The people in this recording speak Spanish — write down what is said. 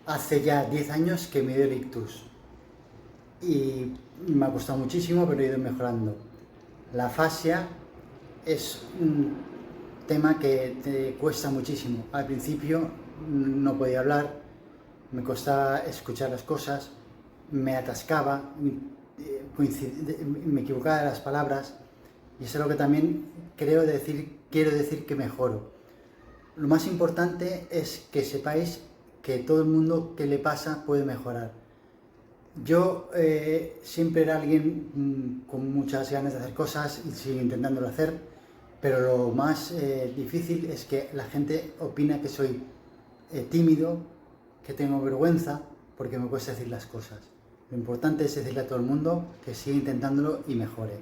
Hace ya 10 años que me dio el ictus y me ha costado muchísimo, pero he ido mejorando. La fascia es un tema que te cuesta muchísimo. Al principio no podía hablar, me costaba escuchar las cosas, me atascaba, me equivocaba de las palabras, y eso es lo que también quiero decir que mejoro. Lo más importante es que sepáis que todo el mundo que le pasa puede mejorar. Yo siempre era alguien con muchas ganas de hacer cosas y sigo intentándolo hacer, pero lo más difícil es que la gente opina que soy tímido, que tengo vergüenza, porque me cuesta decir las cosas. Lo importante es decirle a todo el mundo que siga intentándolo y mejore.